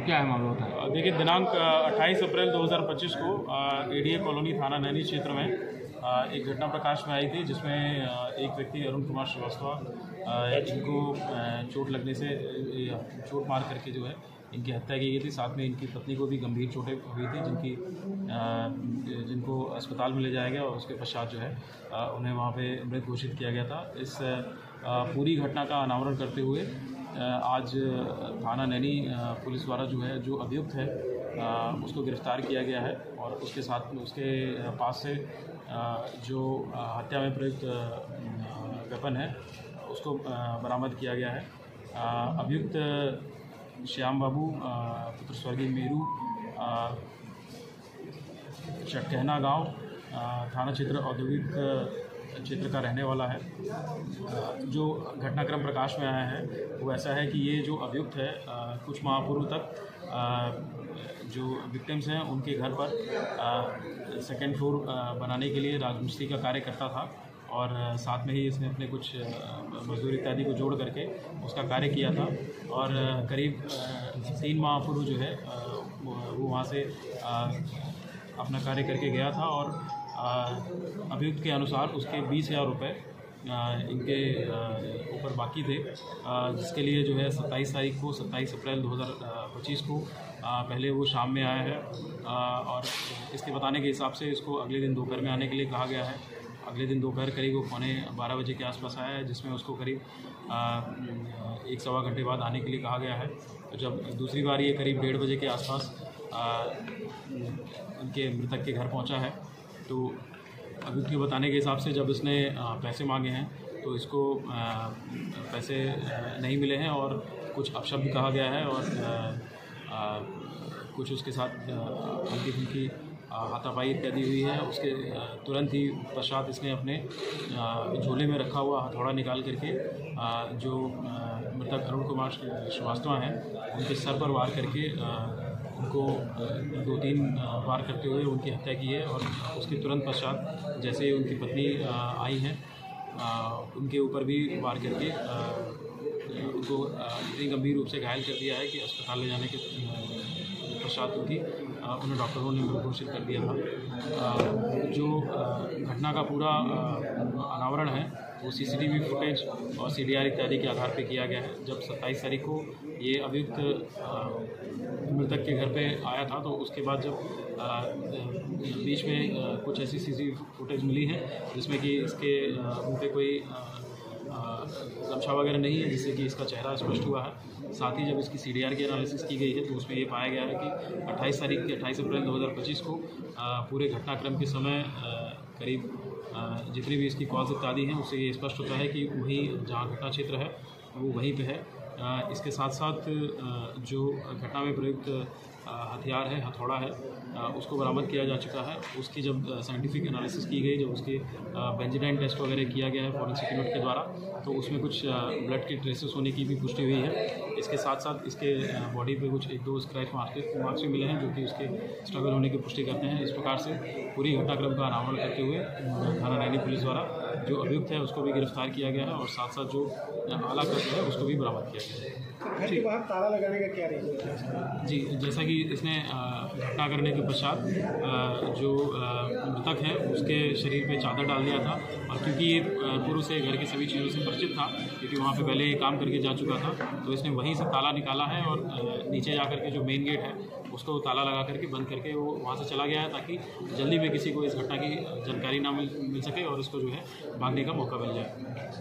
क्या है मामला होता है? देखिए, दिनांक 28 अप्रैल 2025 को एडीए कॉलोनी थाना नैनी क्षेत्र में एक घटना प्रकाश में आई थी, जिसमें एक व्यक्ति अरुण कुमार श्रीवास्तव इनको चोट लगने से चोट मार करके जो है इनकी हत्या की गई थी। साथ में इनकी पत्नी को भी गंभीर चोटें हुई थी, जिनको अस्पताल में ले जाया गया और उसके पश्चात जो है उन्हें वहाँ पे मृत घोषित किया गया था। इस पूरी घटना का अनावरण करते हुए आज थाना नैनी पुलिस द्वारा जो अभियुक्त है उसको गिरफ्तार किया गया है और उसके साथ उसके पास से जो हत्या में प्रयुक्त वेपन है उसको बरामद किया गया है। अभियुक्त श्याम बाबू पुत्र स्वर्गीय मेरू चटकहना गांव थाना क्षेत्र औद्योगिक क्षेत्र का रहने वाला है। जो घटनाक्रम प्रकाश में आया है वो ऐसा है कि ये जो अभियुक्त है कुछ माह पूर्व तक जो विक्टिम्स हैं उनके घर पर सेकेंड फ्लोर बनाने के लिए राजमिस्त्री का कार्य करता था और साथ में ही इसने अपने कुछ मजदूर इत्यादि को जोड़ करके उसका कार्य किया था और करीब 3 माह पूर्व जो है वो वहाँ से अपना कार्य करके गया था और अभियुक्त के अनुसार उसके 20,000 रुपये इनके ऊपर बाकी थे, जिसके लिए जो है 27 अप्रैल 2025 को पहले वो शाम में आया है और इसके बताने के हिसाब से इसको अगले दिन दोपहर में आने के लिए कहा गया है। अगले दिन दोपहर करीब वो 11:15 बजे के आसपास आया है, जिसमें उसको करीब 1-1.25 घंटे बाद आने के लिए कहा गया है। तो जब दूसरी बार ये करीब 1:30 बजे के आसपास उनके मृतक के घर पहुंचा है तो अभियुक्त के बताने के हिसाब से जब इसने पैसे मांगे हैं तो इसको पैसे नहीं मिले हैं और कुछ अपशब्द कहा गया है और कुछ उसके साथ हल्की फुल्की हाथापाई इत्यादि हुई है। उसके तुरंत ही पश्चात इसने अपने झोले में रखा हुआ हथौड़ा निकाल करके जो मृतक अरुण कुमार श्रीवास्तव हैं उनके सर पर वार करके उनको 2-3 वार करते हुए उनकी हत्या की है और उसके तुरंत पश्चात जैसे ही उनकी पत्नी आई हैं उनके ऊपर भी वार करके उनको इतनी गंभीर रूप से घायल कर दिया है कि अस्पताल ले जाने के पश्चात उन्हें डॉक्टरों ने मृत घोषित कर दिया था। जो घटना का पूरा अनावरण है वो सीसीटीवी फुटेज और सीडीआर इत्यादि के आधार पर किया गया है। जब 27 तारीख को ये अभियुक्त मृतक के घर पे आया था तो उसके बाद जब बीच में कुछ ऐसी सीसीटीवी फुटेज मिली है जिसमें कि इसके मुँह पे कोई गमछा वगैरह नहीं है, जिससे कि इसका चेहरा स्पष्ट हुआ है। साथ ही जब इसकी सीडीआर की एनालिसिस की गई है तो उसमें ये पाया गया है कि 28 अप्रैल 2025 को पूरे घटनाक्रम के समय करीब जितनी भी इसकी कॉल्स इत्यादि हैं उससे ये स्पष्ट होता है कि वही जहाँ घटना क्षेत्र है वो वहीं पे है। इसके साथ साथ जो घटना में प्रयुक्त हथियार है, हथौड़ा है, उसको बरामद किया जा चुका है। उसकी जब साइंटिफिक एनालिसिस की गई, जब उसके बेंजीडाइन टेस्ट वगैरह किया गया है फॉरेंसिक यूनिट के द्वारा, तो उसमें कुछ ब्लड के ट्रेसेस होने की भी पुष्टि हुई है। इसके साथ साथ इसके बॉडी पे कुछ 1-2 स्क्रैच मार्क्स भी मिले हैं जो कि उसके स्ट्रगल होने की पुष्टि करते हैं। इस प्रकार से पूरी घटनाक्रम का अनावरण करते हुए थाना नैनी पुलिस द्वारा जो अभियुक्त है उसको भी गिरफ्तार किया गया है और साथ साथ जो आला कत्ल है उसको भी बरामद किया गया है। घर के बाहर ताला लगाने का क्या रीज़न है? जी, जैसा कि इसने घटना करने के पश्चात जो मृतक है उसके शरीर पे चादर डाल दिया था और क्योंकि ये पूर्व से घर के सभी चीज़ों से परिचित था, क्योंकि वहाँ पे पहले काम करके जा चुका था, तो इसने वहीं से ताला निकाला है और नीचे जा करके जो मेन गेट है उसको ताला लगा करके बंद करके वो वहाँ से चला गया है ताकि जल्दी में किसी को इस घटना की जानकारी ना मिल सके और इसको जो है भागने का मौका मिल जाए।